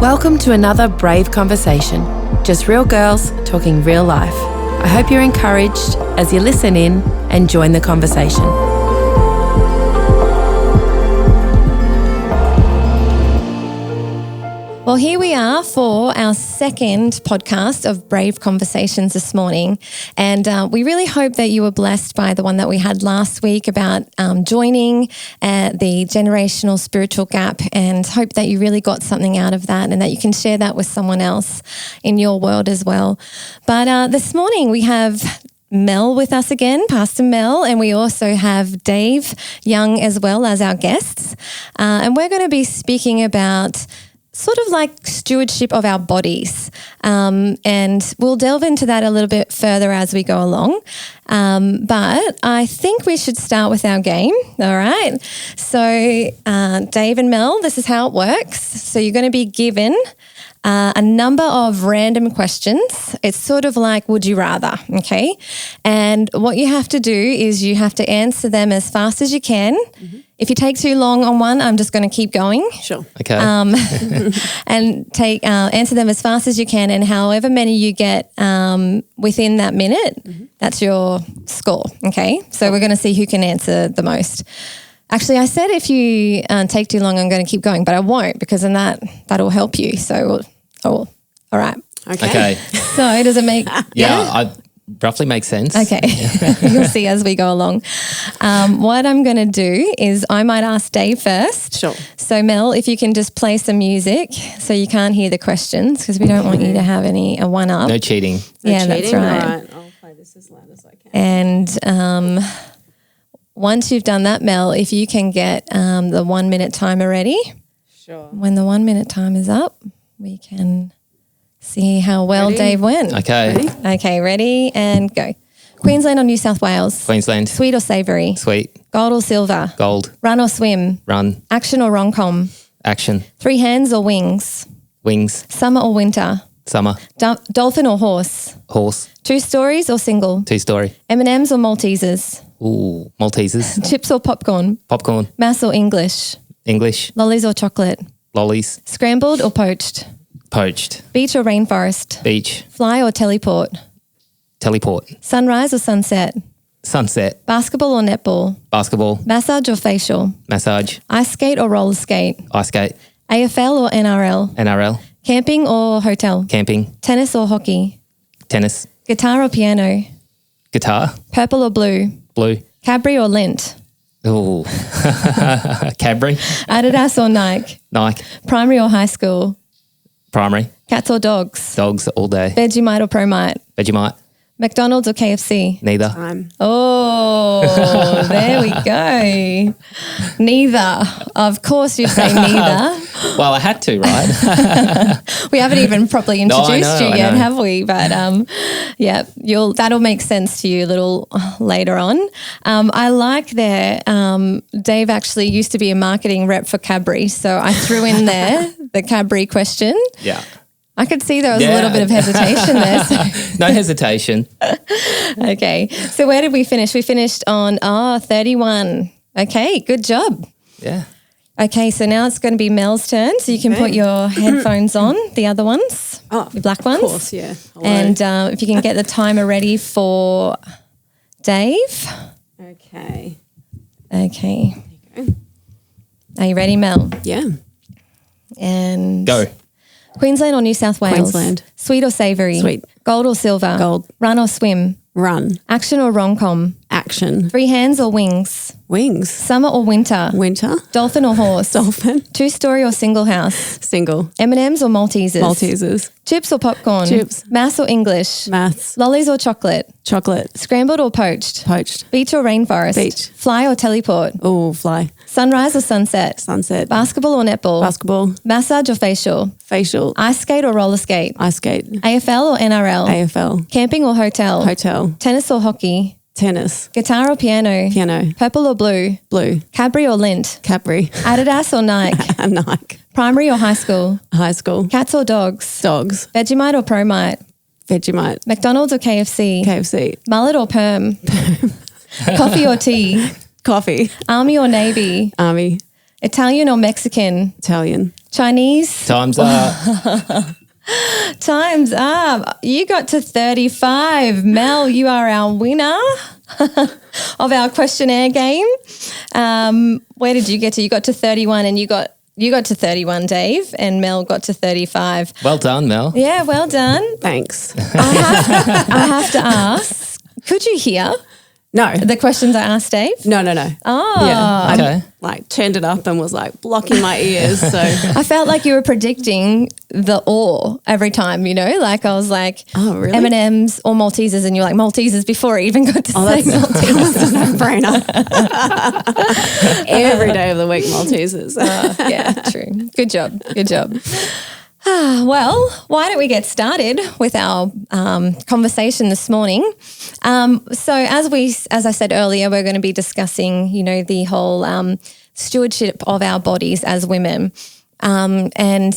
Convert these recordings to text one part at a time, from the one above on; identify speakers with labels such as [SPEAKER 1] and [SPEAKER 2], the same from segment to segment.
[SPEAKER 1] Welcome to another Brave Conversation. Just real girls talking real life. I hope you're encouraged as you listen in and join the conversation.
[SPEAKER 2] Well, here we are for our second podcast of Brave Conversations this morning. And we really hope that you were blessed by the one that we had last week about joining the generational spiritual gap, and hope that you really got something out of that and that you can share that with someone else in your world as well. But this morning we have Mel with us again, Pastor Mel, and we also have Dave Young as well as our guests. And we're going to be speaking about sort of like stewardship of our bodies. And we'll delve into that a little bit further as we go along. But I think we should start with our game. All right. So Dave and Mel, this is how it works. So you're going to be given a number of random questions. It's sort of like, would you rather? Okay. And what you have to do is you have to answer them as fast as you can. Mm-hmm. If you take too long on one, I'm just going to keep going.
[SPEAKER 3] Sure.
[SPEAKER 2] Okay. And answer them as fast as you can, and however many you get within that minute, that's your score. Okay. So we're going to see who can answer the most. Actually, I said if you take too long, I'm going to keep going, but I won't, because then that'll help you. So, all right.
[SPEAKER 3] Okay.
[SPEAKER 2] So does it make?
[SPEAKER 3] Yeah, roughly makes sense.
[SPEAKER 2] Okay. You'll see as we go along. What I'm going to do is I might ask Dave first.
[SPEAKER 3] Sure.
[SPEAKER 2] So Mel, if you can just play some music so you can't hear the questions, because we don't want you to have a one-up.
[SPEAKER 3] No cheating.
[SPEAKER 2] Yeah, that's right.
[SPEAKER 3] All right. I'll play this as loud as I can.
[SPEAKER 2] And once you've done that, Mel, if you can get the 1 minute timer ready.
[SPEAKER 3] Sure.
[SPEAKER 2] When the 1 minute time is up, we can see how well Dave went.
[SPEAKER 3] Okay.
[SPEAKER 2] Ready? Okay, ready and go. Queensland or New South Wales?
[SPEAKER 3] Queensland.
[SPEAKER 2] Sweet or savoury?
[SPEAKER 3] Sweet.
[SPEAKER 2] Gold or silver?
[SPEAKER 3] Gold.
[SPEAKER 2] Run or swim?
[SPEAKER 3] Run.
[SPEAKER 2] Action or rom-com?
[SPEAKER 3] Action.
[SPEAKER 2] Three hands or wings?
[SPEAKER 3] Wings.
[SPEAKER 2] Summer or winter?
[SPEAKER 3] Summer.
[SPEAKER 2] Dolphin or horse?
[SPEAKER 3] Horse.
[SPEAKER 2] Two stories or single?
[SPEAKER 3] Two-story.
[SPEAKER 2] M&Ms or Maltesers?
[SPEAKER 3] Ooh, Maltesers.
[SPEAKER 2] Chips or popcorn?
[SPEAKER 3] Popcorn.
[SPEAKER 2] Maths or English?
[SPEAKER 3] English.
[SPEAKER 2] Lollies or chocolate?
[SPEAKER 3] Lollies.
[SPEAKER 2] Scrambled or poached?
[SPEAKER 3] Poached.
[SPEAKER 2] Beach or rainforest?
[SPEAKER 3] Beach.
[SPEAKER 2] Fly or teleport?
[SPEAKER 3] Teleport.
[SPEAKER 2] Sunrise or sunset?
[SPEAKER 3] Sunset.
[SPEAKER 2] Basketball or netball?
[SPEAKER 3] Basketball.
[SPEAKER 2] Massage or facial?
[SPEAKER 3] Massage.
[SPEAKER 2] Ice skate or roller skate?
[SPEAKER 3] Ice skate.
[SPEAKER 2] AFL or NRL?
[SPEAKER 3] NRL.
[SPEAKER 2] Camping or hotel?
[SPEAKER 3] Camping.
[SPEAKER 2] Tennis or hockey?
[SPEAKER 3] Tennis.
[SPEAKER 2] Guitar or piano?
[SPEAKER 3] Guitar.
[SPEAKER 2] Purple or blue?
[SPEAKER 3] Blue.
[SPEAKER 2] Cadbury or Lindt?
[SPEAKER 3] Ooh. Cadbury.
[SPEAKER 2] Adidas or Nike?
[SPEAKER 3] Nike.
[SPEAKER 2] Primary or high school?
[SPEAKER 3] Primary.
[SPEAKER 2] Cats or dogs?
[SPEAKER 3] Dogs all day.
[SPEAKER 2] Vegemite or Promite?
[SPEAKER 3] Vegemite.
[SPEAKER 2] McDonald's or KFC?
[SPEAKER 3] Neither.
[SPEAKER 2] Oh, there we go. Neither. Of course you'd say neither.
[SPEAKER 3] Well, I had to, right?
[SPEAKER 2] We haven't even properly introduced you yet,
[SPEAKER 3] I know.
[SPEAKER 2] have we? But yeah, that'll make sense to you a little later on. I like there, Dave actually used to be a marketing rep for Cadbury, so I threw in there the Cadbury question.
[SPEAKER 3] Yeah.
[SPEAKER 2] I could see there was a little bit of hesitation there. So.
[SPEAKER 3] No hesitation.
[SPEAKER 2] Okay. So where did we finish? We finished on 31. Okay, good job.
[SPEAKER 3] Yeah.
[SPEAKER 2] Okay, so now it's going to be Mel's turn. So you can put your headphones on, the other ones, your black ones.
[SPEAKER 3] Of course, yeah. Hello.
[SPEAKER 2] And if you can get the timer ready for Dave.
[SPEAKER 3] Okay.
[SPEAKER 2] Okay.
[SPEAKER 3] There you go.
[SPEAKER 2] Are you ready, Mel?
[SPEAKER 3] Yeah.
[SPEAKER 2] And
[SPEAKER 3] Go.
[SPEAKER 2] Queensland or New South Wales?
[SPEAKER 3] Queensland.
[SPEAKER 2] Sweet or savoury?
[SPEAKER 3] Sweet.
[SPEAKER 2] Gold or silver?
[SPEAKER 3] Gold.
[SPEAKER 2] Run or swim?
[SPEAKER 3] Run.
[SPEAKER 2] Action or rom-com?
[SPEAKER 3] Action.
[SPEAKER 2] Three hands or wings?
[SPEAKER 3] Wings.
[SPEAKER 2] Summer or winter?
[SPEAKER 3] Winter.
[SPEAKER 2] Dolphin or horse?
[SPEAKER 3] Dolphin.
[SPEAKER 2] Two-story or single house?
[SPEAKER 3] Single.
[SPEAKER 2] M&Ms or Maltesers?
[SPEAKER 3] Maltesers.
[SPEAKER 2] Chips or popcorn?
[SPEAKER 3] Chips.
[SPEAKER 2] Maths or English?
[SPEAKER 3] Maths.
[SPEAKER 2] Lollies or chocolate?
[SPEAKER 3] Chocolate.
[SPEAKER 2] Scrambled or poached?
[SPEAKER 3] Poached.
[SPEAKER 2] Beach or rainforest?
[SPEAKER 3] Beach.
[SPEAKER 2] Fly or teleport?
[SPEAKER 3] Oh, fly.
[SPEAKER 2] Sunrise or sunset?
[SPEAKER 3] Sunset.
[SPEAKER 2] Basketball or netball?
[SPEAKER 3] Basketball.
[SPEAKER 2] Massage or facial?
[SPEAKER 3] Facial.
[SPEAKER 2] Ice skate or roller skate?
[SPEAKER 3] Ice skate.
[SPEAKER 2] AFL or NRL?
[SPEAKER 3] AFL.
[SPEAKER 2] Camping or hotel?
[SPEAKER 3] Hotel.
[SPEAKER 2] Tennis or hockey?
[SPEAKER 3] Tennis.
[SPEAKER 2] Guitar or piano?
[SPEAKER 3] Piano.
[SPEAKER 2] Purple or blue?
[SPEAKER 3] Blue.
[SPEAKER 2] Cadbury or Lindt?
[SPEAKER 3] Cadbury.
[SPEAKER 2] Adidas or Nike?
[SPEAKER 3] Nike.
[SPEAKER 2] Primary or high school?
[SPEAKER 3] High school.
[SPEAKER 2] Cats or dogs?
[SPEAKER 3] Dogs.
[SPEAKER 2] Vegemite or Promite?
[SPEAKER 3] Vegemite.
[SPEAKER 2] McDonald's or KFC?
[SPEAKER 3] KFC.
[SPEAKER 2] Mullet or perm? Coffee or tea?
[SPEAKER 3] Coffee.
[SPEAKER 2] Army or Navy?
[SPEAKER 3] Army.
[SPEAKER 2] Italian or Mexican?
[SPEAKER 3] Italian.
[SPEAKER 2] Chinese?
[SPEAKER 4] Time's up.
[SPEAKER 2] Time's up. You got to 35. Mel, you are our winner of our questionnaire game. Where did you get to? You got to 31 and you got to 31, Dave, and Mel got to 35.
[SPEAKER 4] Well done, Mel.
[SPEAKER 2] Yeah, well done.
[SPEAKER 3] Thanks.
[SPEAKER 2] I have to ask, could you hear
[SPEAKER 3] No.
[SPEAKER 2] the questions I asked Dave?
[SPEAKER 3] No.
[SPEAKER 2] Oh.
[SPEAKER 3] Yeah.
[SPEAKER 4] Okay.
[SPEAKER 3] I turned it up and was like blocking my ears. So
[SPEAKER 2] I felt like you were predicting the or every time, like I was like,
[SPEAKER 3] Oh, really?
[SPEAKER 2] M&Ms or Maltesers, and you're like Maltesers before I even got to say
[SPEAKER 3] that's
[SPEAKER 2] Maltesers.
[SPEAKER 3] a no-brainer. Every day of the week, Maltesers.
[SPEAKER 2] Yeah, true. Good job. Well, why don't we get started with our conversation this morning? So as I said earlier, we're going to be discussing, the whole stewardship of our bodies as women. And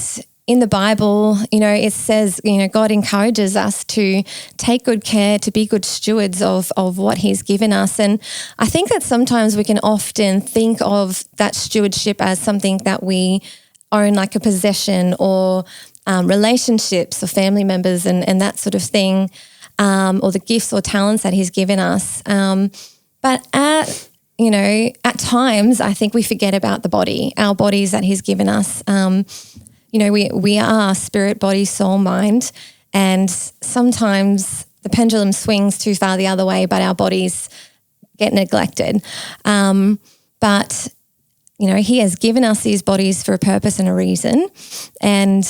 [SPEAKER 2] in the Bible, it says, God encourages us to take good care, to be good stewards of what he's given us. And I think that sometimes we can often think of that stewardship as something that we own, like a possession or relationships or family members and that sort of thing, or the gifts or talents that he's given us. But at times I think we forget about the body, our bodies that he's given us. We are spirit, body, soul, mind, and sometimes the pendulum swings too far the other way, but our bodies get neglected. But he has given us these bodies for a purpose and a reason. And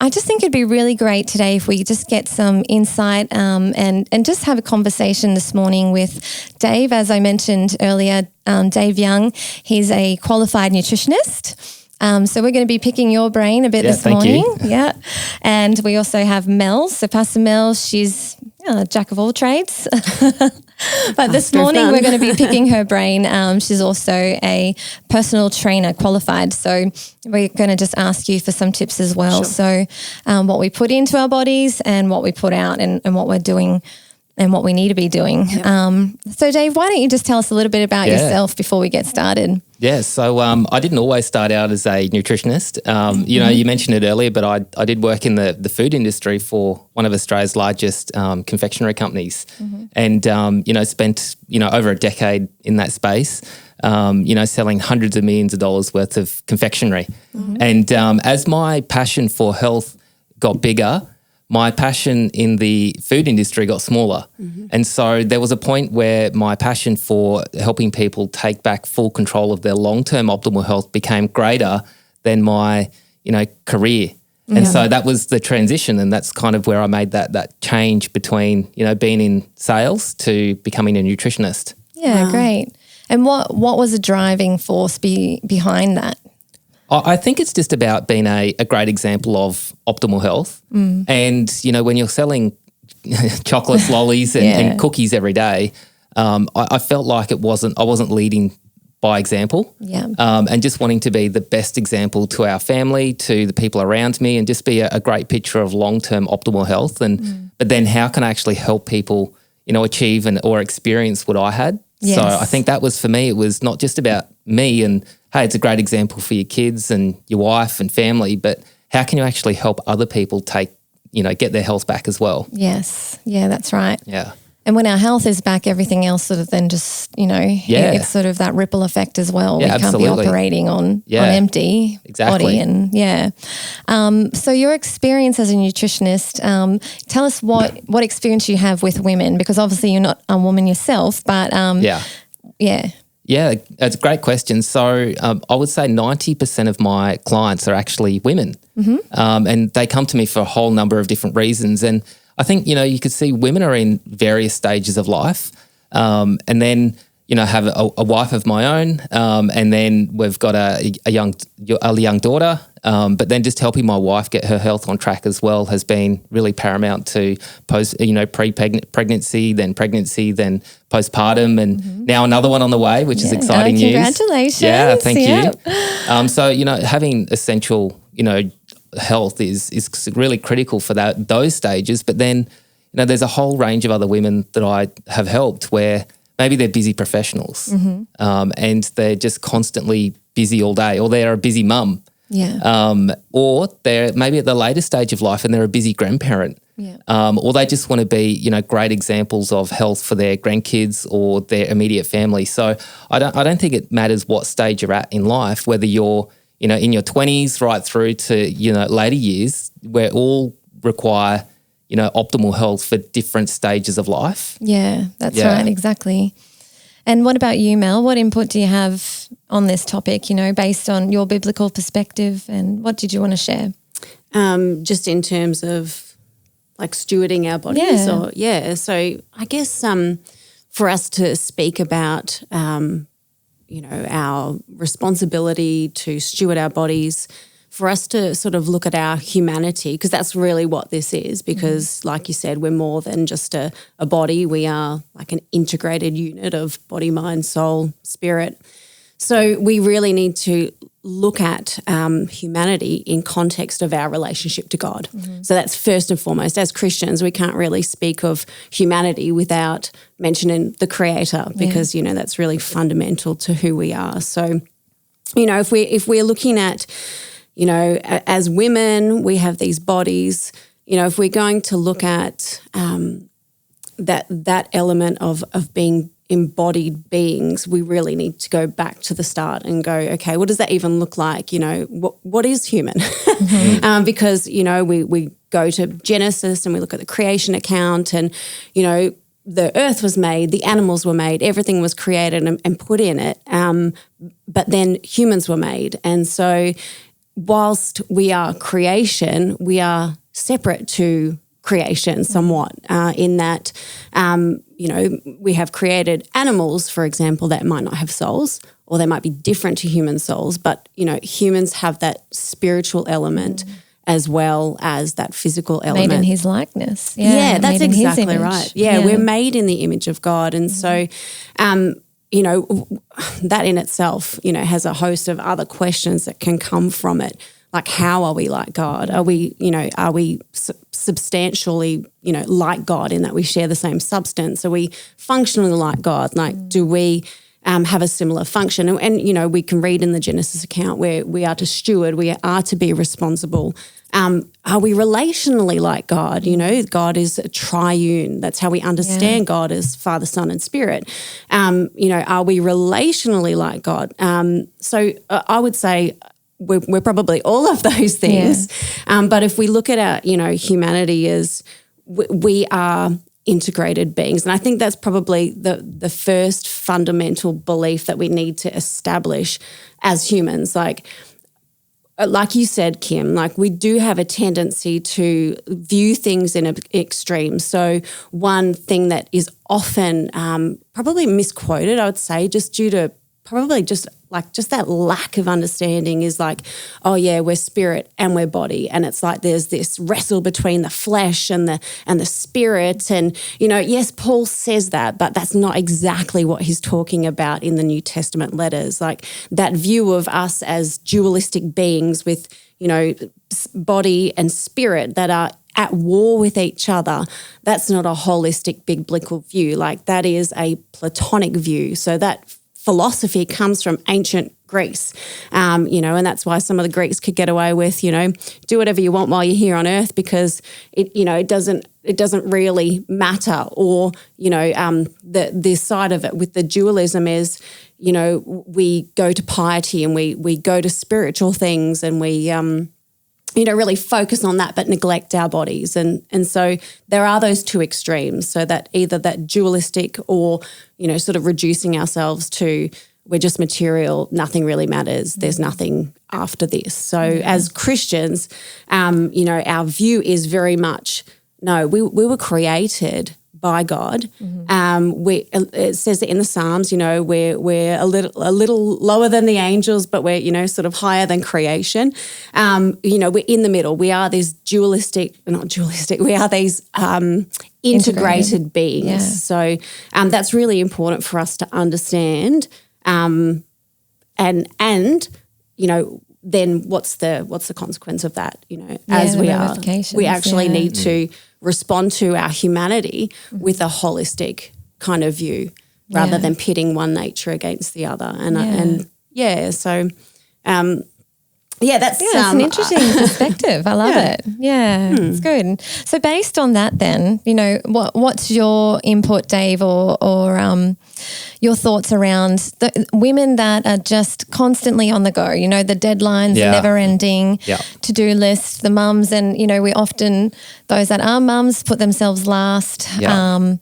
[SPEAKER 2] I just think it'd be really great today if we just get some insight and just have a conversation this morning with Dave. As I mentioned earlier, Dave Young, he's a qualified nutritionist. So we're going to be picking your brain a bit this morning.
[SPEAKER 4] You.
[SPEAKER 2] Yeah. And we also have Mel. So Pastor Mel, she's a jack of all trades. But this morning we're going to be picking her brain. She's also a personal trainer qualified. So we're going to just ask you for some tips as well.
[SPEAKER 3] Sure.
[SPEAKER 2] So what we put into our bodies and what we put out and what we're doing and what we need to be doing.
[SPEAKER 3] Yeah.
[SPEAKER 2] So Dave, why don't you just tell us a little bit about yourself before we get started?
[SPEAKER 4] Yeah, so I didn't always start out as a nutritionist. You mentioned it earlier, but I did work in the food industry for one of Australia's largest confectionery companies, and spent over a decade in that space. Selling hundreds of millions of dollars worth of confectionery, and as my passion for health got bigger, my passion in the food industry got smaller. And so there was a point where my passion for helping people take back full control of their long-term optimal health became greater than my, career. And so that was the transition, and that's kind of where I made that change between, being in sales to becoming a nutritionist.
[SPEAKER 2] Yeah, great. And what was the driving force behind that?
[SPEAKER 4] I think it's just about being a great example of optimal health. And, when you're selling chocolates, lollies and cookies every day, I felt like I wasn't leading by example.
[SPEAKER 2] Yeah.
[SPEAKER 4] And just wanting to be the best example to our family, to the people around me, and just be a great picture of long-term optimal health. But then how can I actually help people, achieve or experience what I had?
[SPEAKER 2] Yes.
[SPEAKER 4] So I think that was, for me, it was not just about me and, hey, it's a great example for your kids and your wife and family, but how can you actually help other people get their health back as well?
[SPEAKER 2] Yes. Yeah, that's right.
[SPEAKER 4] Yeah.
[SPEAKER 2] And when our health is back, everything else sort of then just, it's sort of that ripple effect as well.
[SPEAKER 4] Yeah,
[SPEAKER 2] we can't be operating on empty body. And so your experience as a nutritionist, tell us what experience you have with women, because obviously you're not a woman yourself, but
[SPEAKER 4] Yeah, it's a great question. So I would say 90% of my clients are actually women, and they come to me for a whole number of different reasons. And I think, you could see women are in various stages of life, and then, have a wife of my own, and then we've got a young daughter, but then just helping my wife get her health on track as well has been really paramount to pre-pregnancy, then pregnancy, then postpartum, and now another one on the way, which is exciting news.
[SPEAKER 2] Congratulations.
[SPEAKER 4] Yeah, thank you. So, having essential, health is really critical for those stages. But then, there's a whole range of other women that I have helped where maybe they're busy professionals, and they're just constantly busy all day, or they're a busy mum. Or they're maybe at the later stage of life and they're a busy grandparent. Or they just want to be, great examples of health for their grandkids or their immediate family. So I don't think it matters what stage you're at in life, whether you're, in your 20s right through to, later years. We all require, optimal health for different stages of life.
[SPEAKER 2] Yeah, that's right, exactly. And what about you, Mel? What input do you have on this topic, based on your biblical perspective, and what did you want to share?
[SPEAKER 3] Just in terms of like stewarding our bodies So I guess for us to speak about, our responsibility to steward our bodies, for us to sort of look at our humanity, because that's really what this is, because like you said, we're more than just a body. We are like an integrated unit of body, mind, soul, spirit. So we really need to look at humanity in context of our relationship to God. So that's first and foremost. As Christians, we can't really speak of humanity without mentioning the Creator, because, that's really fundamental to who we are. So, if we're looking at, as women, we have these bodies. If we're going to look at that element of being embodied beings, we really need to go back to the start and go, okay, what does that even look like? What is human? Because, we go to Genesis and we look at the creation account and, the earth was made, the animals were made, everything was created and put in it. But then humans were made. And so whilst we are creation, we are separate to creation somewhat in that, we have created animals, for example, that might not have souls, or they might be different to human souls, but, humans have that spiritual element as well as that physical element.
[SPEAKER 2] Made in his likeness.
[SPEAKER 3] Yeah, that's exactly right. Yeah, we're made in the image of God. And so, that in itself, has a host of other questions that can come from it. Like, how are we like God? Are we substantially, like God in that we share the same substance? Are we functionally like God? Like, do we have a similar function? And, we can read in the Genesis account where we are to steward, we are to be responsible. Are we relationally like God? God is a triune. That's how we understand God as Father, Son, and Spirit. Are we relationally like God? So I would say we're probably all of those things. But if we look at our, humanity as we are integrated beings. And I think that's probably the first fundamental belief that we need to establish as humans. Like you said, Kim, like we do have a tendency to view things in extremes. So one thing that is often probably misquoted, I would say, just due to probably just that lack of understanding is like, oh yeah, we're spirit and we're body. And it's like there's this wrestle between the flesh and the spirit. And, yes, Paul says that, but that's not exactly what he's talking about in the New Testament letters. Like that view of us as dualistic beings with, body and spirit that are at war with each other, that's not a holistic biblical view. Like that is a Platonic view. So that philosophy comes from ancient Greece, and that's why some of the Greeks could get away with, do whatever you want while you're here on earth because it doesn't really matter. Or, the side of it with the dualism is, we go to piety and we go to spiritual things and we, really focus on that but neglect our bodies. And so there are those two extremes, so that either that dualistic or, sort of reducing ourselves to we're just material, nothing really matters, there's nothing after this. So as Christians, our view is very much, no, we were created by God. It says in the Psalms, we're a little lower than the angels, but we're, sort of higher than creation. We're in the middle. We are these we are these integrated beings. Yeah. So that's really important for us to understand. And then what's the consequence of that? As we actually need to respond to our humanity with a holistic kind of view. rather than pitting one nature against the other. That's
[SPEAKER 2] it's an interesting perspective. I love it. Yeah, it's good. So based on that then, what's your input, Dave, or your thoughts around the women that are just constantly on the go, the deadlines, never ending, to-do list, the mums, and, we often, those that are mums put themselves last, and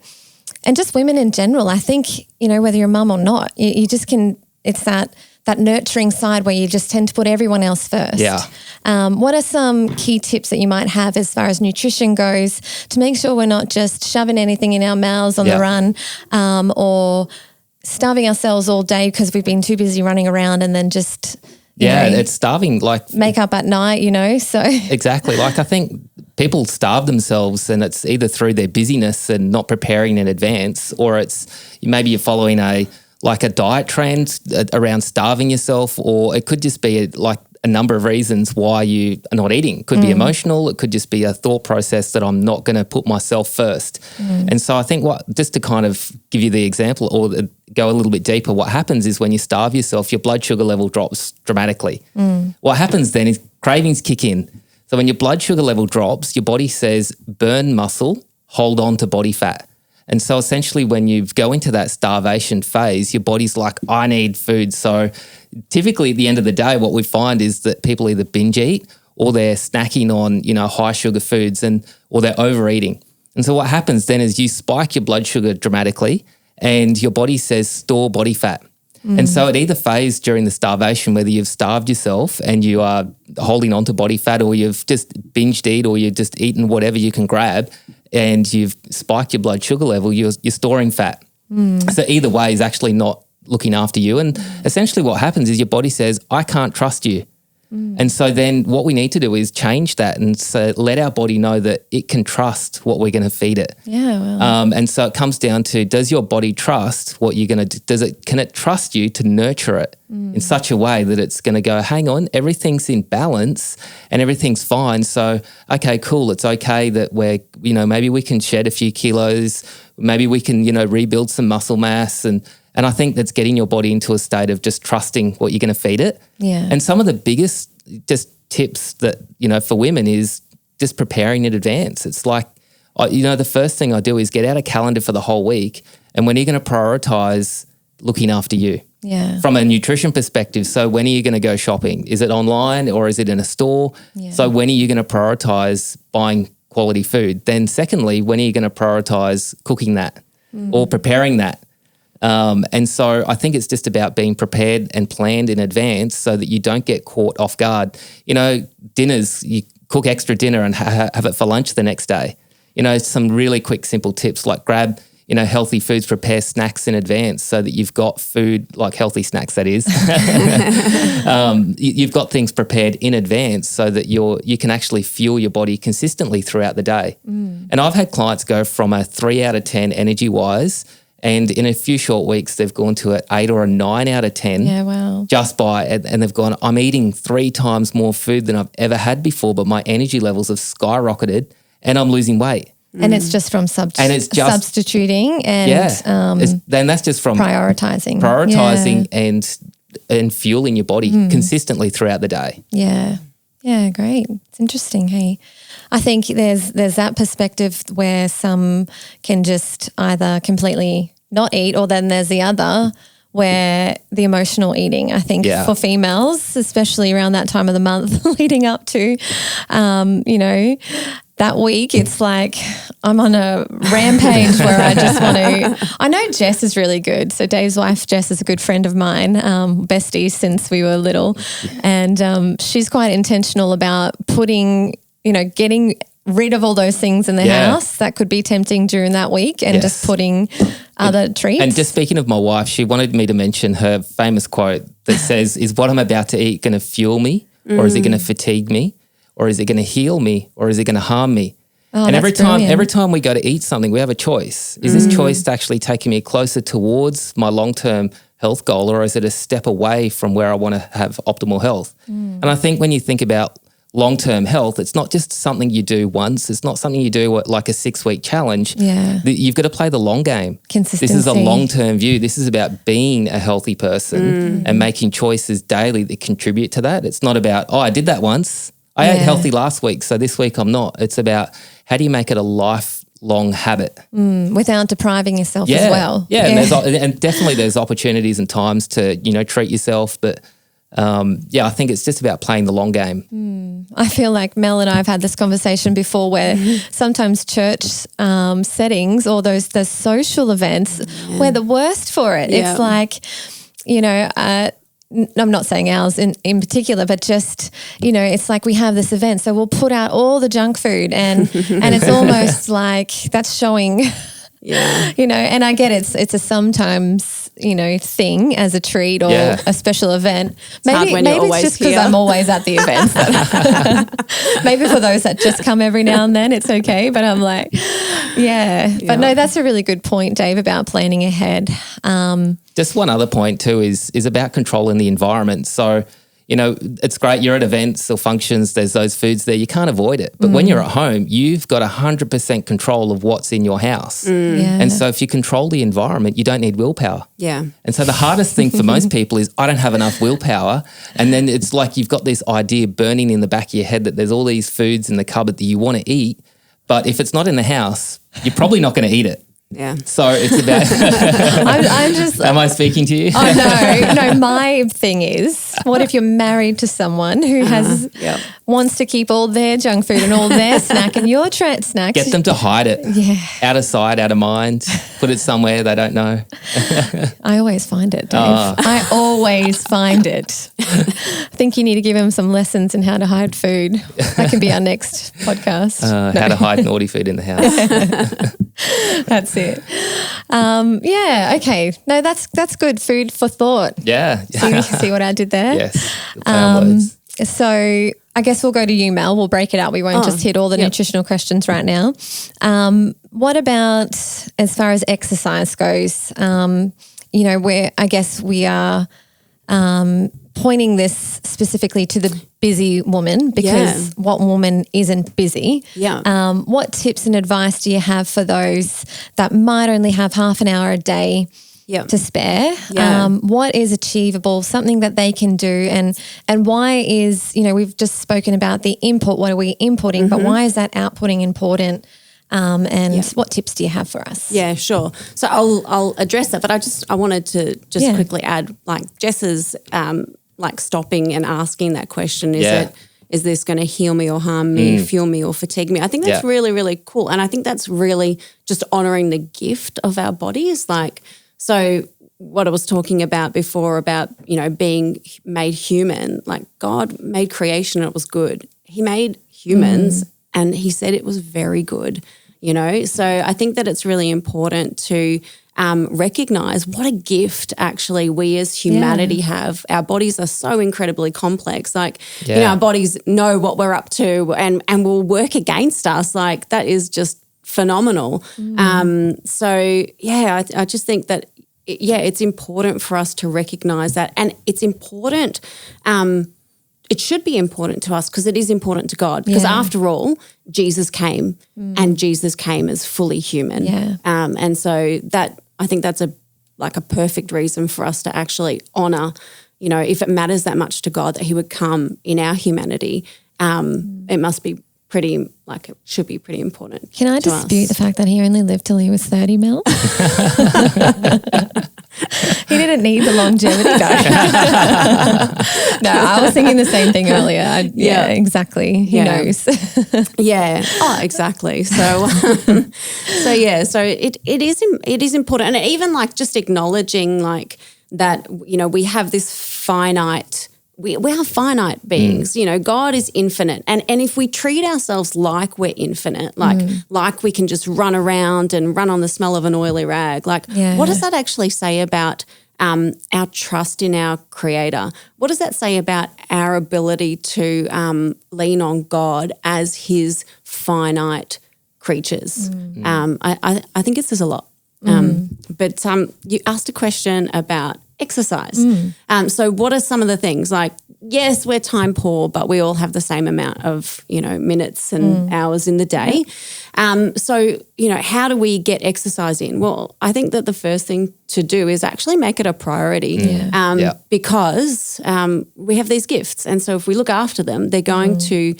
[SPEAKER 2] just women in general. I think, whether you're a mum or not, you just can, it's that nurturing side where you just tend to put everyone else first.
[SPEAKER 4] Yeah.
[SPEAKER 2] What are some key tips that you might have as far as nutrition goes to make sure we're not just shoving anything in our mouths on the run, or starving ourselves all day because we've been too busy running around, and then just
[SPEAKER 4] it's starving, like
[SPEAKER 2] make up at night, so
[SPEAKER 4] exactly. Like I think people starve themselves, and it's either through their busyness and not preparing in advance, or it's maybe you're following a diet trend around starving yourself, or it could just be a number of reasons why you are not eating. It could be emotional. It could just be a thought process that I'm not going to put myself first. And so I think just to kind of give you the example or go a little bit deeper, what happens is when you starve yourself, your blood sugar level drops dramatically. What happens then is cravings kick in. So when your blood sugar level drops, your body says burn muscle, hold on to body fat. And so essentially when you go into that starvation phase, your body's like, I need food. So typically at the end of the day, what we find is that people either binge eat or they're snacking on, high sugar foods or they're overeating. And so what happens then is you spike your blood sugar dramatically and your body says store body fat. And so it either phase during the starvation, whether you've starved yourself and you are holding on to body fat, or you've just binged eat, or you've just eaten whatever you can grab and you've spiked your blood sugar level, you're storing fat. So either way is actually not looking after you. And essentially what happens is your body says, I can't trust you. And so then what we need to do is change that and so let our body know that it can trust what we're going to feed it. And so it comes down to, does your body trust what you're going to do? Can it trust you to nurture it in such a way that it's going to go, hang on, everything's in balance and everything's fine. So, okay, cool. It's okay that we're, maybe we can shed a few kilos. Maybe we can, rebuild some muscle mass. And I think that's getting your body into a state of just trusting what you're going to feed it. And some of the biggest just tips that, for women is just preparing in advance. It's like, the first thing I do is get out a calendar for the whole week, and when are you going to prioritize looking after you? From a nutrition perspective. So when are you going to go shopping? Is it online or is it in a store? So when are you going to prioritize buying quality food? Then secondly, when are you going to prioritize cooking that or preparing that? And so I think it's just about being prepared and planned in advance so that you don't get caught off guard. Dinners, you cook extra dinner and have it for lunch the next day. Some really quick, simple tips like grab, healthy foods, prepare snacks in advance so that you've got food, like healthy snacks, that is. You've got things prepared in advance so that you can actually fuel your body consistently throughout the day. And I've had clients go from a 3 out of 10 energy-wise, and in a few short weeks, they've gone to an 8 or a 9 out of 10. Just by, and they've gone, I'm eating 3 times more food than I've ever had before, but my energy levels have skyrocketed and I'm losing weight.
[SPEAKER 2] And it's just from substituting and
[SPEAKER 4] then that's just from
[SPEAKER 2] prioritizing
[SPEAKER 4] and fueling your body consistently throughout the day.
[SPEAKER 2] Yeah, great. It's interesting. Hey, I think there's that perspective where some can just either completely not eat, or then there's the other where the emotional eating, I think for females, especially around that time of the month leading up to, that week, it's like I'm on a rampage where I just want to. I know Jess is really good. So Dave's wife, Jess, is a good friend of mine, besties since we were little. And she's quite intentional about putting, getting rid of all those things in the house that could be tempting during that week and just putting other treats.
[SPEAKER 4] And just speaking of my wife, she wanted me to mention her famous quote that says, is what I'm about to eat going to fuel me or is it going to fatigue me? Or is it going to heal me, or is it going to harm me? And every time we go to eat something, we have a choice. Is this choice actually taking me closer towards my long-term health goal, or is it a step away from where I want to have optimal health? And I think when you think about long-term health, it's not just something you do once. It's not something you do like a 6-week challenge.
[SPEAKER 2] Yeah.
[SPEAKER 4] You've got to play the long game.
[SPEAKER 2] Consistency.
[SPEAKER 4] This is a long-term view. This is about being a healthy person and making choices daily that contribute to that. It's not about, I did that once. I ate healthy last week, so this week I'm not. It's about how do you make it a lifelong habit.
[SPEAKER 2] Without depriving yourself as well.
[SPEAKER 4] Yeah, and definitely there's opportunities and times to, treat yourself, but I think it's just about playing the long game.
[SPEAKER 2] I feel like Mel and I have had this conversation before where sometimes church settings or those social events, we're the worst for it.
[SPEAKER 3] Yeah.
[SPEAKER 2] It's like, I'm not saying ours in particular, but just, it's like we have this event, so we'll put out all the junk food and it's almost like that's showing, and I get it's a sometimes, thing as a treat or a special event. Maybe it's just because I'm always at the events. Maybe for those that just come every now and then, it's okay. But I'm like, But no, that's a really good point, Dave, about planning ahead.
[SPEAKER 4] Just one other point too is about controlling the environment. So, it's great. You're at events or functions. There's those foods there. You can't avoid it. But when you're at home, you've got 100% control of what's in your house. And so if you control the environment, you don't need willpower.
[SPEAKER 3] Yeah.
[SPEAKER 4] And so the hardest thing for most people is I don't have enough willpower. And then it's like you've got this idea burning in the back of your head that there's all these foods in the cupboard that you want to eat. But if it's not in the house, you're probably not going to eat it.
[SPEAKER 3] Yeah.
[SPEAKER 4] So it's about.
[SPEAKER 2] I'm just.
[SPEAKER 4] Am I speaking to you?
[SPEAKER 2] Oh no. My thing is, what if you're married to someone who wants to keep all their junk food and all their snack and your snacks?
[SPEAKER 4] Get them to hide it.
[SPEAKER 2] Yeah.
[SPEAKER 4] Out of sight, out of mind. Put it somewhere they don't know.
[SPEAKER 2] I always find it, Dave. I always find it. I think you need to give him some lessons in how to hide food. That can be our next podcast.
[SPEAKER 4] How to hide naughty food in the house.
[SPEAKER 2] That's it. Okay. No, that's good. Food for thought.
[SPEAKER 4] Yeah.
[SPEAKER 2] See what I did there?
[SPEAKER 4] Yes. Good play on words.
[SPEAKER 2] So I guess we'll go to you, Mel. We'll break it up. We won't just hit all the nutritional questions right now. What about as far as exercise goes? Where I guess we are pointing this specifically to the busy woman because what woman isn't busy?
[SPEAKER 3] Yeah.
[SPEAKER 2] What tips and advice do you have for those that might only have half an hour a day to spare?
[SPEAKER 3] Yeah.
[SPEAKER 2] What is achievable, something that they can do, and why is, we've just spoken about the input, what are we inputting, but why is that outputting important? What tips do you have for us?
[SPEAKER 3] Yeah, sure. So I'll address that, but I wanted to just quickly add, like Jess's stopping and asking that question, is this going to heal me or harm me, fuel me or fatigue me? I think that's really, really cool. And I think that's really just honoring the gift of our bodies. So what I was talking about before about, being made human, like God made creation and it was good. He made humans and he said it was very good, So I think that it's really important to recognize what a gift actually we as humanity have. Our bodies are so incredibly complex. Our bodies know what we're up to and will work against us. That is just phenomenal. I just think that, it's important for us to recognize that. And it's important, it should be important to us because it is important to God because after all, Jesus came and Jesus came as fully human.
[SPEAKER 2] Yeah.
[SPEAKER 3] And so that, I think that's a perfect reason for us to actually honor, if it matters that much to God that he would come in our humanity, it must be it should be pretty important.
[SPEAKER 2] Can I dispute the fact that he only lived till he was 30, Mel? He didn't need the longevity, though. No, I was thinking the same thing earlier. Exactly. He knows.
[SPEAKER 3] Oh, exactly. So it is important, and even just acknowledging that we have this finite. We are finite beings, God is infinite. And if we treat ourselves like we're infinite, like we can just run around and run on the smell of an oily rag, what does that actually say about our trust in our Creator? What does that say about our ability to lean on God as his finite creatures? I think it says a lot. But you asked a question about exercise. So what are some of the things? Like, yes, we're time poor, but we all have the same amount of, minutes and hours in the day. So, how do we get exercise in? Well, I think that the first thing to do is actually make it a priority because we have these gifts. And so if we look after them, they're going to,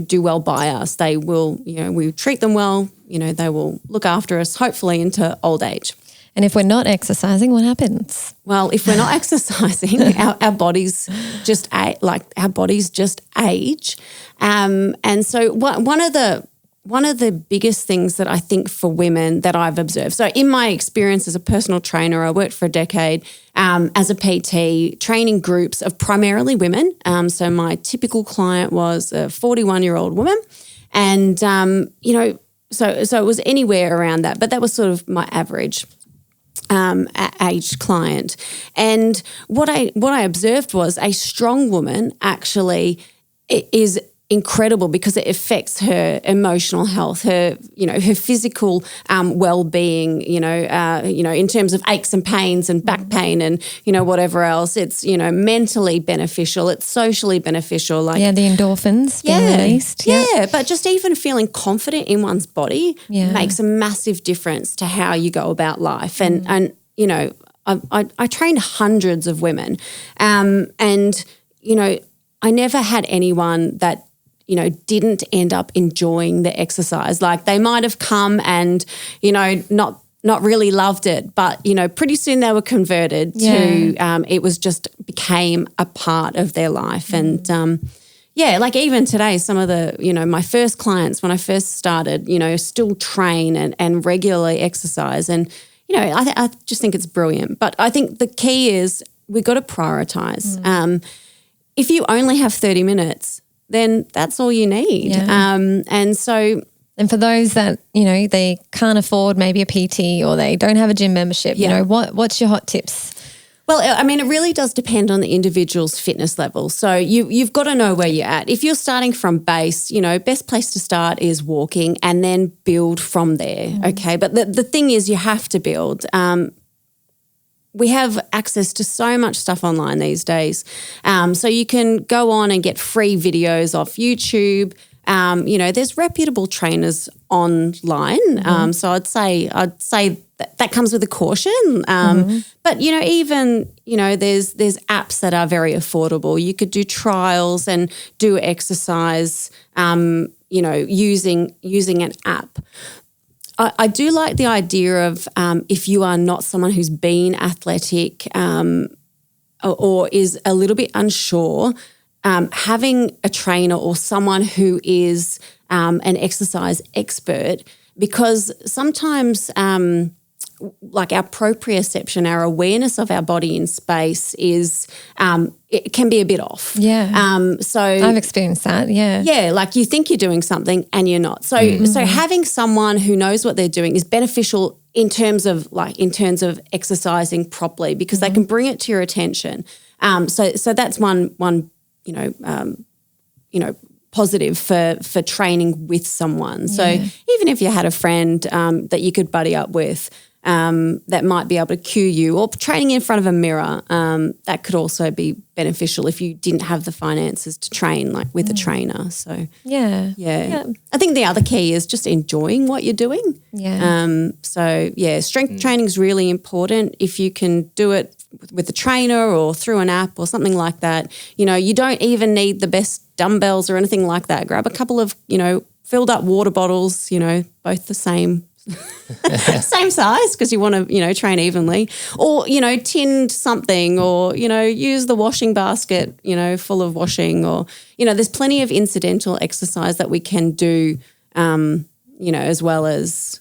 [SPEAKER 3] do well by us. They will, we treat them well, they will look after us, hopefully into old age.
[SPEAKER 2] And if we're not exercising, what happens?
[SPEAKER 3] Well, if we're not exercising, our bodies just age. And so one of the biggest things that I think for women that I've observed. So in my experience as a personal trainer, I worked for a decade as a PT, training groups of primarily women. So my typical client was a 41-year-old woman, and so it was anywhere around that, but that was sort of my average aged client. And what I observed was a strong woman actually is incredible because it affects her emotional health, her physical well-being, in terms of aches and pains and back pain and, whatever else. It's, mentally beneficial. It's socially beneficial. Like,
[SPEAKER 2] the endorphins being released.
[SPEAKER 3] Yeah, but just even feeling confident in one's body makes a massive difference to how you go about life. And I trained hundreds of women and, I never had anyone that didn't end up enjoying the exercise. Like they might have come and, not really loved it, but, pretty soon they were converted to, it was just became a part of their life. And, like even today, some of the, my first clients when I first started, still train and regularly exercise. And, I just think it's brilliant. But I think the key is we've got to prioritize. If you only have 30 minutes, then that's all you need. And
[SPEAKER 2] for those that, they can't afford maybe a PT or they don't have a gym membership, what's your hot tips?
[SPEAKER 3] Well, I mean, it really does depend on the individual's fitness level. So you've got to know where you're at. If you're starting from base, best place to start is walking and then build from there, okay? But the thing is you have to build. We have access to so much stuff online these days. So you can go on and get free videos off YouTube. There's reputable trainers online. So I'd say that comes with a caution. But, even, there's apps that are very affordable. You could do trials and do exercise, using an app. I do like the idea of if you are not someone who's been athletic or is a little bit unsure, having a trainer or someone who is an exercise expert, because sometimes like our proprioception, our awareness of our body in space is it can be a bit off. So
[SPEAKER 2] I've experienced that.
[SPEAKER 3] Yeah, like you think you're doing something and you're not. So having someone who knows what they're doing is beneficial in terms of exercising properly because they can bring it to your attention. So that's one positive for training with someone. So even if you had a friend that you could buddy up with that might be able to cue you, or training in front of a mirror, that could also be beneficial if you didn't have the finances to train like with a trainer. So I think the other key is just enjoying what you're doing. Strength training is really important. If you can do it with a trainer or through an app or something like that, you don't even need the best dumbbells or anything like that. Grab a couple of, filled up water bottles, both the same size because you want to, train evenly, or, tinned something, or, use the washing basket, full of washing, or, there's plenty of incidental exercise that we can do, as well as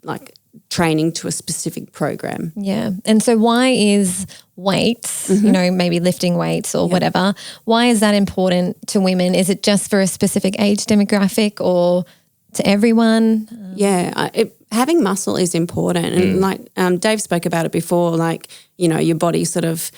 [SPEAKER 3] like training to a specific program.
[SPEAKER 2] Yeah. And so why is weights, maybe lifting weights or whatever, why is that important to women? Is it just for a specific age demographic or to everyone?
[SPEAKER 3] Having muscle is important. And like Dave spoke about it before, like, your body sort of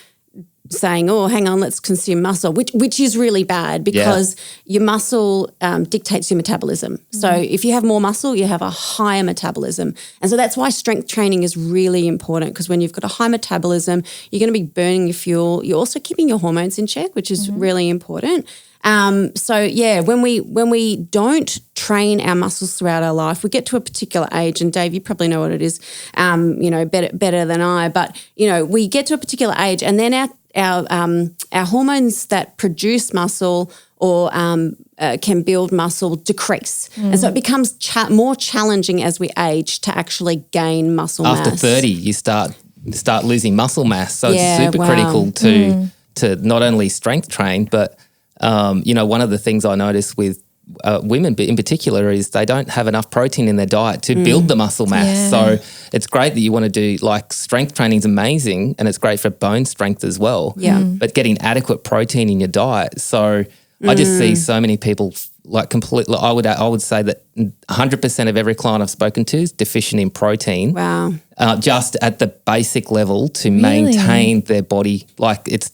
[SPEAKER 3] saying, oh, hang on, let's consume muscle, which is really bad because your muscle dictates your metabolism. So if you have more muscle, you have a higher metabolism. And so that's why strength training is really important, because when you've got a high metabolism, you're going to be burning your fuel. You're also keeping your hormones in check, which is really important. When we don't train our muscles throughout our life, we get to a particular age, and Dave, you probably know what it is, better than I, but, we get to a particular age and then our hormones that produce muscle or can build muscle decrease. And so it becomes more challenging as we age to actually gain muscle mass.
[SPEAKER 4] After 30, you start losing muscle mass. So it's super critical to not only strength train, but one of the things I notice with women in particular is they don't have enough protein in their diet to build the muscle mass. So it's great that you want to do, like, strength training is amazing and it's great for bone strength as well. But getting adequate protein in your diet. So I just see so many people completely, I would say that 100% of every client I've spoken to is deficient in protein.
[SPEAKER 3] Wow.
[SPEAKER 4] Just at the basic level to maintain their body. Like, it's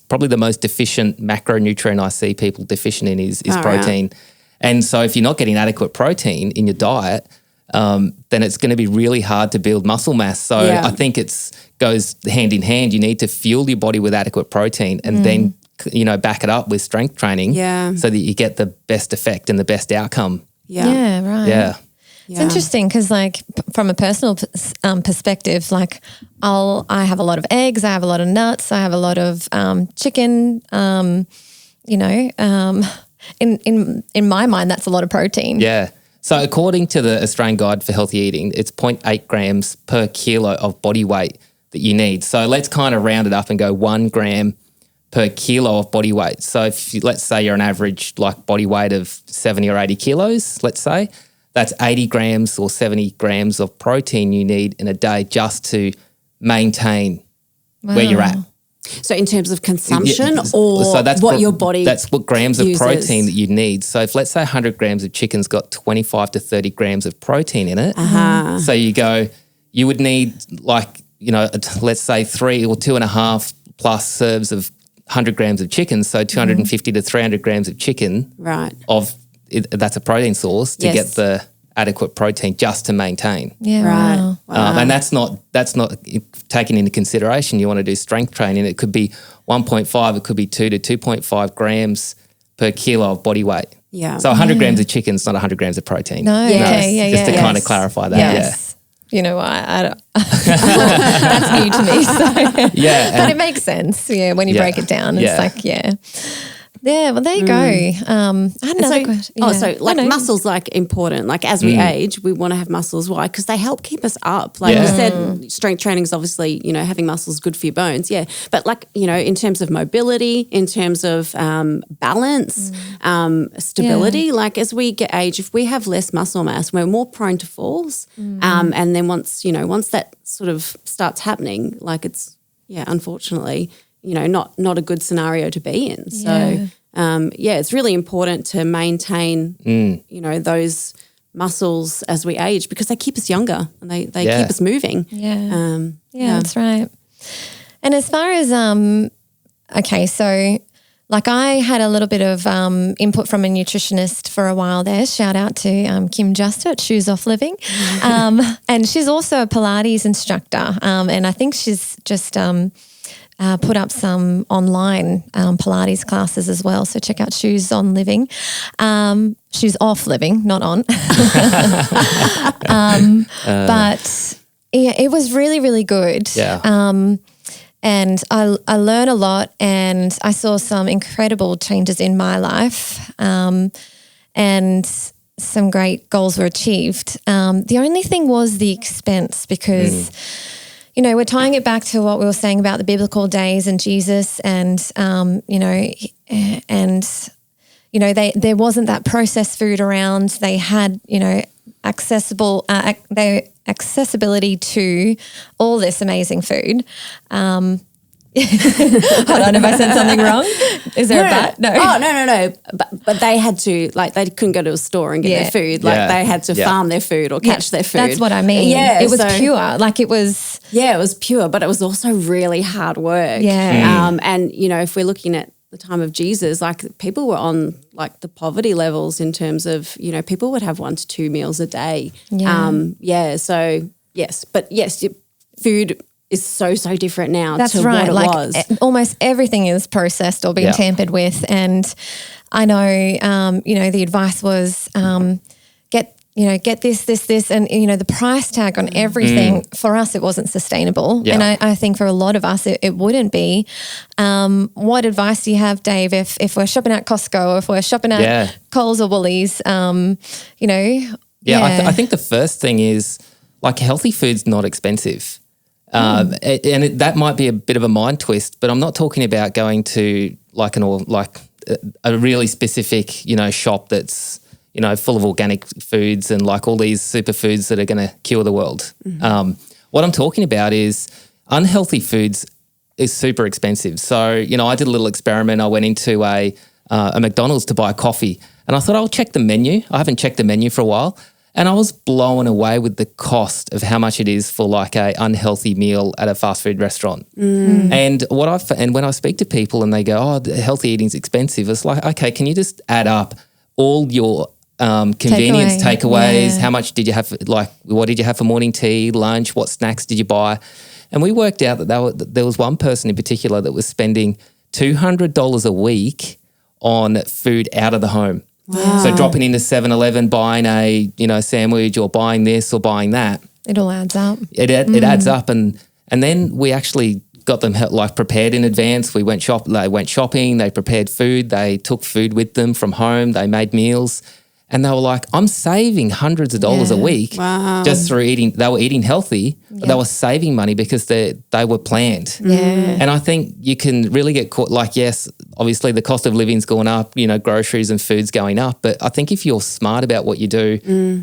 [SPEAKER 4] probably the most deficient macronutrient I see people deficient in is protein.
[SPEAKER 3] Right.
[SPEAKER 4] And so if you're not getting adequate protein in your diet, then it's going to be really hard to build muscle mass. So I think it goes hand in hand. You need to fuel your body with adequate protein and then back it up with strength training so that you get the best effect and the best outcome.
[SPEAKER 2] Yeah, right.
[SPEAKER 4] Yeah.
[SPEAKER 2] It's interesting because, like, from a personal perspective, like, I have a lot of eggs, I have a lot of nuts, I have a lot of chicken. In my mind, that's a lot of protein.
[SPEAKER 4] Yeah. So according to the Australian Guide for Healthy Eating, it's 0.8 grams per kilo of body weight that you need. So let's kind of round it up and go 1 gram per kilo of body weight. So let's say you're an average body weight of 70 or 80 kilos, let's say, that's 80 grams or 70 grams of protein you need in a day just to maintain where you're at.
[SPEAKER 3] So in terms of consumption or
[SPEAKER 4] that's
[SPEAKER 3] what your body
[SPEAKER 4] That's what grams
[SPEAKER 3] uses.
[SPEAKER 4] of protein that you need. So if, let's say, 100 grams of chicken's got 25 to 30 grams of protein in it, so you would need let's say 3 or 2.5 plus serves of 100 grams of chicken, so 250 to 300 grams of chicken.
[SPEAKER 3] Right.
[SPEAKER 4] That's a protein source to get the adequate protein just to maintain.
[SPEAKER 2] Yeah,
[SPEAKER 3] right.
[SPEAKER 2] Wow.
[SPEAKER 4] And that's not taken into consideration. You want to do strength training. It could be 1.5, it could be 2 to 2.5 grams per kilo of body weight.
[SPEAKER 3] Yeah.
[SPEAKER 4] So 100 grams of chicken is not 100 grams of protein.
[SPEAKER 2] No, okay,
[SPEAKER 4] just to kind of clarify that.
[SPEAKER 2] Yes. You know what? That's new to me. So. But it makes sense. Yeah, when you break it down, it's like, Yeah, well, there you go. I had another question.
[SPEAKER 3] Muscles, important. Like, as we age, we want to have muscles. Why? Because they help keep us up. Like you said, strength training is obviously, having muscles good for your bones. Yeah. But in terms of mobility, in terms of balance, stability, as we age, if we have less muscle mass, we're more prone to falls. And then once that sort of starts happening, it's, unfortunately, not a good scenario to be in. So, it's really important to maintain, those muscles as we age, because they keep us younger and they keep us moving.
[SPEAKER 2] Yeah, that's right. And as far as, so I had a little bit of input from a nutritionist for a while there. Shout out to Kim Juster at Shoes Off Living. And she's also a Pilates instructor. And I think she's just put up some online Pilates classes as well. So check out Shoes On Living. Shoes Off Living, not on. But it was really, really good.
[SPEAKER 4] Yeah.
[SPEAKER 2] And I learned a lot, and I saw some incredible changes in my life, and some great goals were achieved. The only thing was the expense, because we're tying it back to what we were saying about the biblical days and Jesus, and there wasn't that processed food around. They had accessibility to all this amazing food. Hold on, have I said something wrong? Is there a but? No.
[SPEAKER 3] Oh, no. But they had to, like, they couldn't go to a store and get their food. Like, they had to farm their food or catch their food.
[SPEAKER 2] That's what I mean.
[SPEAKER 3] Yeah.
[SPEAKER 2] It was pure. Like, it was.
[SPEAKER 3] Yeah, it was pure, but it was also really hard work.
[SPEAKER 2] Yeah.
[SPEAKER 3] And, you know, if we're looking at the time of Jesus, like, people were on, like, the poverty levels in terms of, you know, people would have 1 to 2 meals a day.
[SPEAKER 2] Yeah.
[SPEAKER 3] So, yes. But, yes, food is so different now
[SPEAKER 2] That's
[SPEAKER 3] to
[SPEAKER 2] right.
[SPEAKER 3] what it
[SPEAKER 2] like
[SPEAKER 3] was.
[SPEAKER 2] Almost everything is processed or been tampered with. And I know, you know, the advice was get this, and, you know, the price tag on everything, for us, it wasn't sustainable.
[SPEAKER 4] Yeah.
[SPEAKER 2] And I think for a lot of us, it wouldn't be. What advice do you have, Dave, if we're shopping at Costco or if we're shopping at Coles or Woolies, you know?
[SPEAKER 4] I think the first thing is, like, healthy food's not expensive. That might be a bit of a mind twist, but I'm not talking about going to like a really specific, you know, shop that's, you know, full of organic foods and like all these superfoods that are going to cure the world. What I'm talking about is unhealthy foods is super expensive. So, you know, I did a little experiment. I went into a McDonald's to buy a coffee, and I thought I'll check the menu. I haven't checked the menu for a while. And I was blown away with the cost of how much it is for like a unhealthy meal at a fast food restaurant. And when I speak to people and they go, "Oh, healthy eating's expensive," it's like, okay, can you just add up all your convenience takeaways? How much did you have? Like, what did you have for morning tea, lunch? What snacks did you buy? And we worked out that there was one person in particular that was spending $200 a week on food out of the home. Wow. So dropping into 7-Eleven, buying a, you know, sandwich or buying this or buying that.
[SPEAKER 2] It all adds up.
[SPEAKER 4] It adds up. And then we actually got them like prepared in advance. They went shopping, they prepared food, they took food with them from home, they made meals. And they were like, I'm saving hundreds of dollars a week just through eating. They were eating healthy, but they were saving money because they were planned. And I think you can really get caught, like, yes, obviously the cost of living's going up, you know, groceries and food's going up. But I think if you're smart about what you do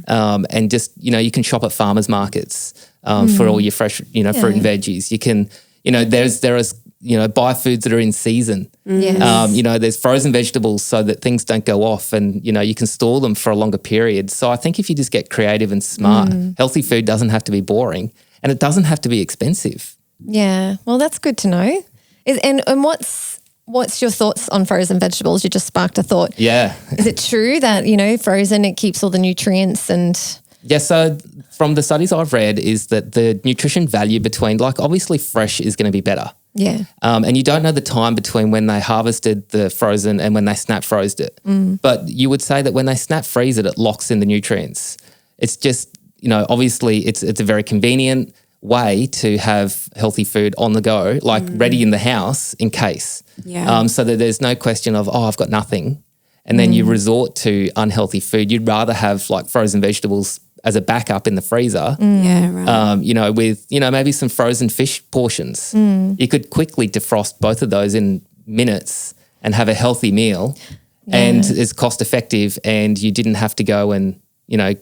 [SPEAKER 4] and just, you know, you can shop at farmers markets for all your fresh, you know, fruit and veggies. You can, you know, there is, you know, buy foods that are in season.
[SPEAKER 2] Yes.
[SPEAKER 4] You know, there's frozen vegetables so that things don't go off, and, you know, you can store them for a longer period. So I think if you just get creative and smart, healthy food doesn't have to be boring, and it doesn't have to be expensive.
[SPEAKER 2] Yeah. Well, that's good to know. And what's your thoughts on frozen vegetables? You just sparked a thought.
[SPEAKER 4] Yeah.
[SPEAKER 2] Is it true that, you know, frozen, it keeps all the nutrients and...
[SPEAKER 4] Yeah, so from the studies I've read is that the nutrition value between, like, obviously fresh is going to be better.
[SPEAKER 2] Yeah.
[SPEAKER 4] And you don't know the time between when they harvested the frozen and when they snap froze it. But you would say that when they snap freeze it, it locks in the nutrients. It's just, you know, obviously it's a very convenient way to have healthy food on the go, like ready in the house in case.
[SPEAKER 3] Yeah.
[SPEAKER 4] So that there's no question of, I've got nothing. And then you resort to unhealthy food. You'd rather have like frozen vegetables as a backup in the freezer,
[SPEAKER 3] Yeah, right.
[SPEAKER 4] you know, with, you know, maybe some frozen fish portions. You could quickly defrost both of those in minutes and have a healthy meal, and it's cost effective, and you didn't have to go and, you know,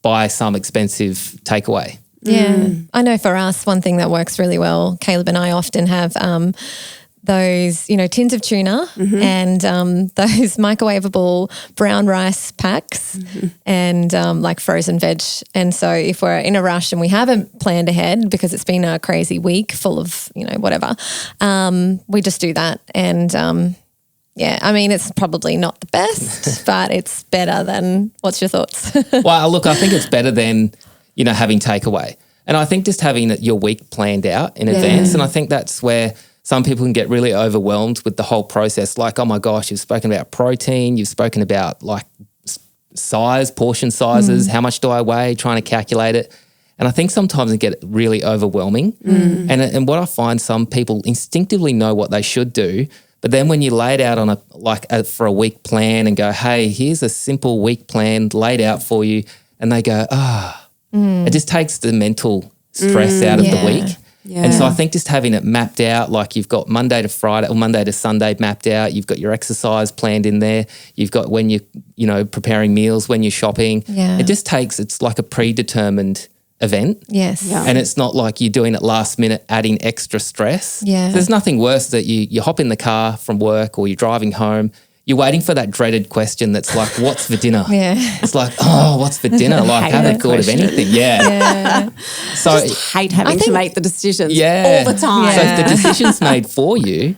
[SPEAKER 4] buy some expensive takeaway.
[SPEAKER 2] Yeah. I know for us, one thing that works really well, Caleb and I often have those, you know, tins of tuna and those microwavable brown rice packs and like frozen veg. And so if we're in a rush and we haven't planned ahead because it's been a crazy week full of, you know, whatever, we just do that. And yeah, I mean, it's probably not the best, but it's better than, what's your thoughts?
[SPEAKER 4] Well, look, I think it's better than, you know, having takeaway. And I think just having your week planned out in advance. And I think that's where some people can get really overwhelmed with the whole process. Like, oh my gosh, you've spoken about protein, you've spoken about like size, portion sizes, how much do I weigh, trying to calculate it. And I think sometimes it get really overwhelming. And what I find, some people instinctively know what they should do, but then when you lay it out on for a week plan and go, hey, here's a simple week plan laid out for you, and they go, it just takes the mental stress out of the week.
[SPEAKER 3] Yeah.
[SPEAKER 4] And so I think just having it mapped out, like you've got Monday to Friday or Monday to Sunday mapped out, you've got your exercise planned in there, you've got when you know, preparing meals, when you're shopping.
[SPEAKER 2] Yeah.
[SPEAKER 4] It's like a predetermined event.
[SPEAKER 2] Yes.
[SPEAKER 3] Yeah.
[SPEAKER 4] And it's not like you're doing it last minute, adding extra stress.
[SPEAKER 2] Yeah.
[SPEAKER 4] There's nothing worse that you hop in the car from work or you're driving home, you're waiting for that dreaded question that's like, what's for dinner?
[SPEAKER 2] Yeah.
[SPEAKER 4] It's like, oh, what's for dinner? Like, I
[SPEAKER 3] hate
[SPEAKER 4] haven't
[SPEAKER 3] that
[SPEAKER 4] thought
[SPEAKER 3] question.
[SPEAKER 4] of anything. Yeah. So,
[SPEAKER 3] Hate having to make the decisions
[SPEAKER 4] yeah.
[SPEAKER 3] all the time.
[SPEAKER 4] So if the decision's made for you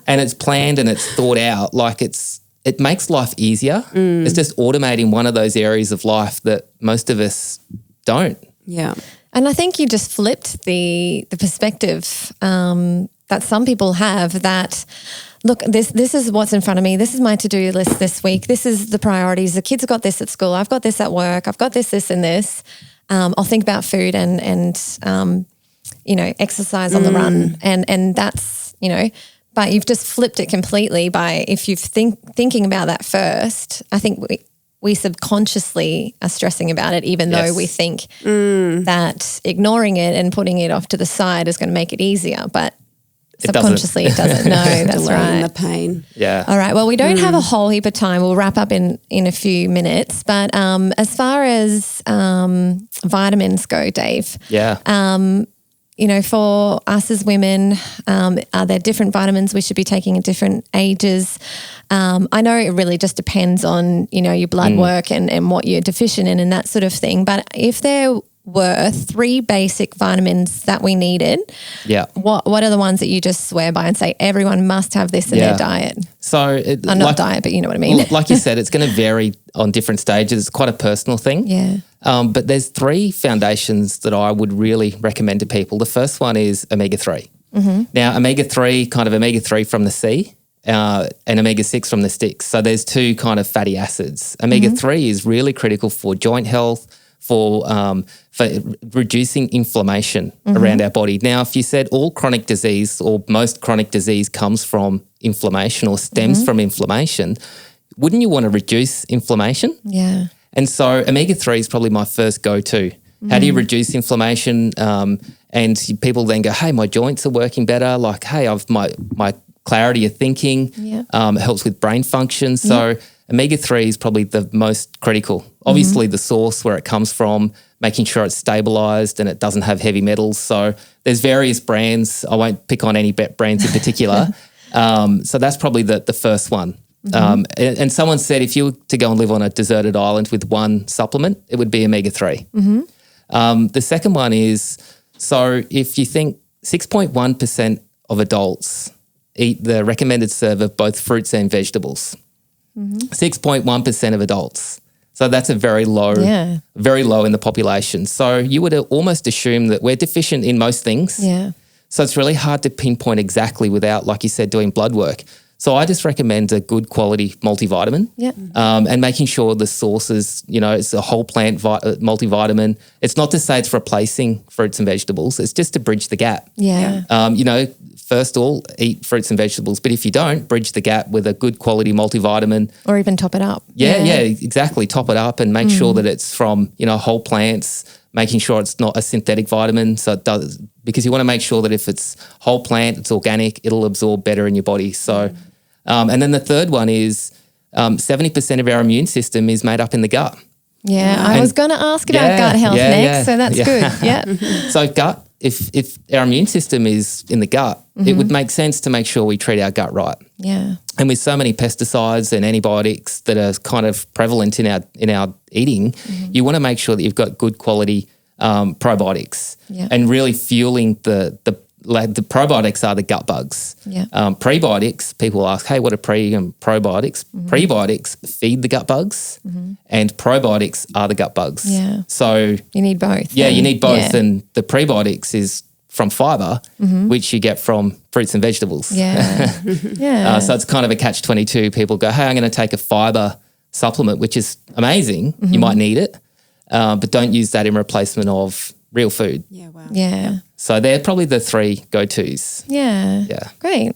[SPEAKER 4] and it's planned and it's thought out, like it makes life easier. It's just automating one of those areas of life that most of us don't.
[SPEAKER 3] Yeah.
[SPEAKER 2] And I think you just flipped the perspective that some people have that, look, this is what's in front of me. This is my to-do list this week. This is the priorities. The kids have got this at school. I've got this at work. I've got this, and this. I'll think about food and exercise on the run. And that's, but you've just flipped it completely by if you're thinking about that first. I think we subconsciously are stressing about it, even though we think that ignoring it and putting it off to the side is going to make it easier. But subconsciously it doesn't. No, that's
[SPEAKER 3] Delaying
[SPEAKER 2] right.
[SPEAKER 3] the pain.
[SPEAKER 4] Yeah.
[SPEAKER 2] All right. Well, we don't have a whole heap of time. We'll wrap up in a few minutes. But as far as vitamins go, Dave,
[SPEAKER 4] Yeah.
[SPEAKER 2] for us as women, are there different vitamins we should be taking at different ages? I know it really just depends on, your blood work and what you're deficient in and that sort of thing. But if there were 3 basic vitamins that we needed,
[SPEAKER 4] Yeah.
[SPEAKER 2] what are the ones that you just swear by and say everyone must have this in their diet?
[SPEAKER 4] So
[SPEAKER 2] Not diet, but you know what I mean.
[SPEAKER 4] like you said, it's going to vary on different stages. It's quite a personal thing.
[SPEAKER 2] Yeah.
[SPEAKER 4] But there's 3 foundations that I would really recommend to people. The first one is omega-3. Now, omega-3 from the sea and omega-6 from the sticks. So there's 2 kind of fatty acids. Omega-3 is really critical for joint health, for reducing inflammation around our body. Now, if you said all chronic disease or most chronic disease comes from inflammation or stems from inflammation, wouldn't you want to reduce inflammation?
[SPEAKER 2] Yeah.
[SPEAKER 4] And so omega-3 is probably my first go-to. How do you reduce inflammation? And people then go, hey, my joints are working better. Like, hey, I've my clarity of thinking.
[SPEAKER 2] Yeah.
[SPEAKER 4] It helps with brain function. So omega-3 is probably the most critical. Obviously, the source where it comes from, making sure it's stabilized and it doesn't have heavy metals. So there's various brands. I won't pick on any brands in particular. So that's probably the first one. And someone said if you were to go and live on a deserted island with one supplement, it would be omega-3. The second one is, so if you think 6.1% of adults eat the recommended serve of both fruits and vegetables, 6.1% of adults. So that's a very low in the population. So you would almost assume that we're deficient in most things.
[SPEAKER 2] Yeah.
[SPEAKER 4] So it's really hard to pinpoint exactly without, like you said, doing blood work. So I just recommend a good quality multivitamin.
[SPEAKER 2] Yeah.
[SPEAKER 4] And making sure the source is, it's a whole plant multivitamin. It's not to say it's replacing fruits and vegetables. It's just to bridge the gap.
[SPEAKER 2] Yeah.
[SPEAKER 4] First of all, eat fruits and vegetables. But if you don't, bridge the gap with a good quality multivitamin.
[SPEAKER 2] Or even top it up.
[SPEAKER 4] Yeah, exactly. Top it up and make sure that it's from, whole plants, making sure it's not a synthetic vitamin. So it does, because you want to make sure that if it's whole plant, it's organic, it'll absorb better in your body. So, and then the third one is 70% of our immune system is made up in the gut.
[SPEAKER 2] Yeah. I was going to ask about gut health next. So that's good. Yeah.
[SPEAKER 4] So gut, if our immune system is in the gut, it would make sense to make sure we treat our gut right.
[SPEAKER 2] Yeah.
[SPEAKER 4] And with so many pesticides and antibiotics that are kind of prevalent in our eating, you want to make sure that you've got good quality probiotics and really fueling the probiotics are the gut bugs.
[SPEAKER 2] Yeah.
[SPEAKER 4] Prebiotics, people ask, hey, what are pre and probiotics? Prebiotics feed the gut bugs and probiotics are the gut bugs.
[SPEAKER 2] Yeah.
[SPEAKER 4] So
[SPEAKER 2] you need both.
[SPEAKER 4] Yeah, you need both.
[SPEAKER 2] Yeah.
[SPEAKER 4] And the prebiotics is from fiber, which you get from fruits and vegetables.
[SPEAKER 2] Yeah. Yeah.
[SPEAKER 4] So it's kind of a catch-22. People go, hey, I'm going to take a fiber supplement, which is amazing. You might need it, but don't use that in replacement of real food.
[SPEAKER 3] Yeah, wow.
[SPEAKER 2] Yeah.
[SPEAKER 4] So they're probably the 3 go-tos.
[SPEAKER 2] Yeah.
[SPEAKER 4] Yeah.
[SPEAKER 2] Great.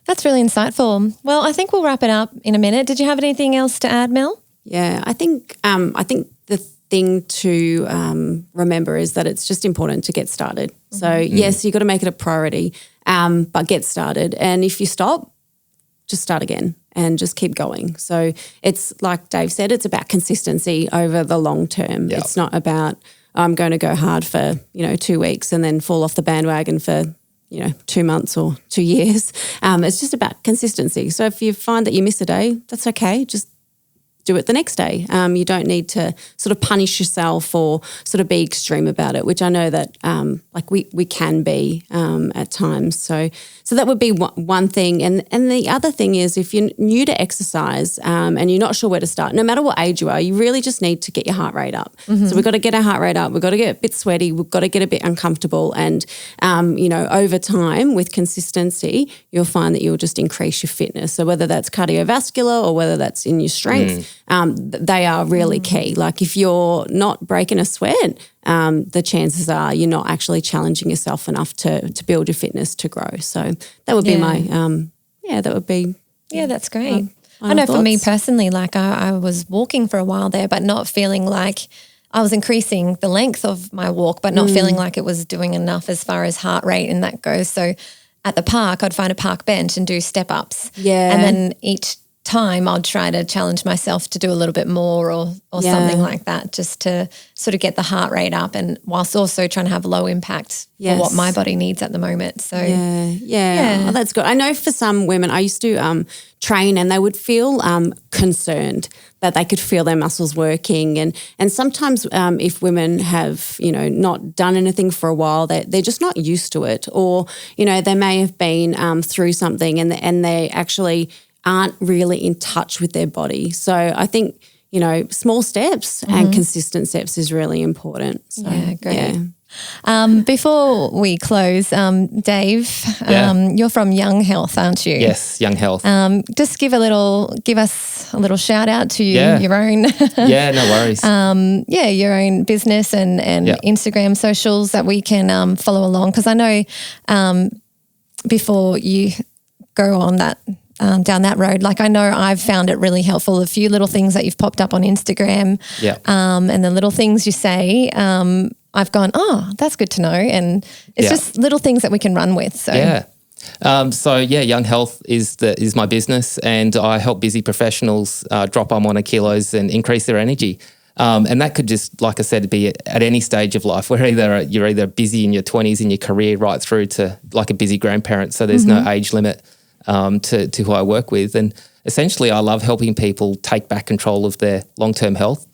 [SPEAKER 2] That's really insightful. Well, I think we'll wrap it up in a minute. Did you have anything else to add, Mel?
[SPEAKER 3] Yeah, I think the thing to remember is that it's just important to get started. So yes, you've got to make it a priority, but get started. And if you stop, just start again and just keep going. So it's like Dave said, it's about consistency over the long term.
[SPEAKER 4] Yep.
[SPEAKER 3] It's not about I'm going to go hard for, 2 weeks and then fall off the bandwagon for, 2 months or 2 years. It's just about consistency. So if you find that you miss a day, that's okay. Just do it the next day. You don't need to sort of punish yourself or sort of be extreme about it, which I know that we can be at times. So that would be one thing. And the other thing is, if you're new to exercise and you're not sure where to start, no matter what age you are, you really just need to get your heart rate up. So we've got to get our heart rate up. We've got to get a bit sweaty. We've got to get a bit uncomfortable. And, over time with consistency, you'll find that you'll just increase your fitness. So whether that's cardiovascular or whether that's in your strength, they are really key. Like if you're not breaking a sweat, the chances are you're not actually challenging yourself enough to build your fitness to grow. So that would be my, that would be.
[SPEAKER 2] Yeah, that's great. I know for me personally, like I was walking for a while there, but not feeling like I was increasing the length of my walk, but not feeling like it was doing enough as far as heart rate and that goes. So at the park, I'd find a park bench and do step ups.
[SPEAKER 3] Yeah.
[SPEAKER 2] And then each time I'd try to challenge myself to do a little bit more or something like that, just to sort of get the heart rate up, and whilst also trying to have low impact for what my body needs at the moment. So
[SPEAKER 3] yeah. Oh, that's good. I know for some women, I used to train and they would feel concerned that they could feel their muscles working, and sometimes if women have not done anything for a while, they're just not used to it, or they may have been through something and they actually aren't really in touch with their body. So I think, small steps and consistent steps is really important. So,
[SPEAKER 2] yeah, great. Before we close, Dave, you're from Young Health, aren't you?
[SPEAKER 4] Yes, Young Health.
[SPEAKER 2] Just give us a little shout out to your own.
[SPEAKER 4] Yeah, no worries.
[SPEAKER 2] Your own business and Instagram socials that we can follow along. Because I know before you go on that down that road, like I know I've found it really helpful. A few little things that you've popped up on Instagram, and the little things you say, I've gone, oh, that's good to know, and it's just little things that we can run with. So
[SPEAKER 4] Young Health is my business, and I help busy professionals drop unwanted kilos and increase their energy. And that could just, like I said, be at any stage of life. Where you're either busy in your 20s in your career, right through to like a busy grandparent. So there's no age limit to who I work with. And essentially I love helping people take back control of their long-term health,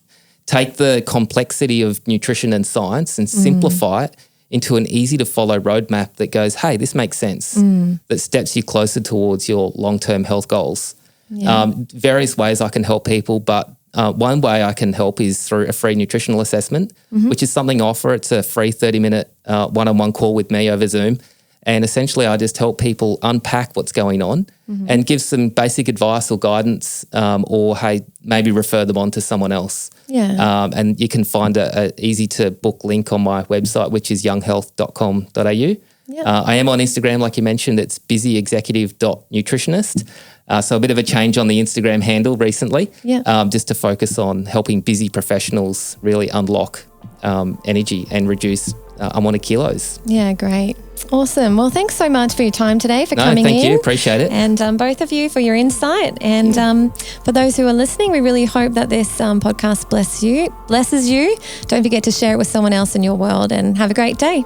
[SPEAKER 4] take the complexity of nutrition and science and simplify it into an easy to follow roadmap that goes, hey, this makes sense, that steps you closer towards your long-term health goals. Various ways I can help people, but one way I can help is through a free nutritional assessment, which is something I offer. It's a free 30-minute one-on-one call with me over Zoom. And essentially I just help people unpack what's going on and give some basic advice or guidance, or, hey, maybe refer them on to someone else.
[SPEAKER 2] Yeah.
[SPEAKER 4] And you can find a easy to book link on my website, which is younghealth.com.au. I am on Instagram, like you mentioned. It's busyexecutive.nutritionist. So a bit of a change on the Instagram handle recently, just to focus on helping busy professionals really unlock energy and reduce unwanted kilos.
[SPEAKER 2] Yeah, great. Awesome. Well, thanks so much for your time today, for coming in.
[SPEAKER 4] Thank you. Appreciate it.
[SPEAKER 2] And both of you for your insight. And for those who are listening, we really hope that this podcast blesses you. Don't forget to share it with someone else in your world, and have a great day.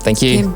[SPEAKER 4] Thank you.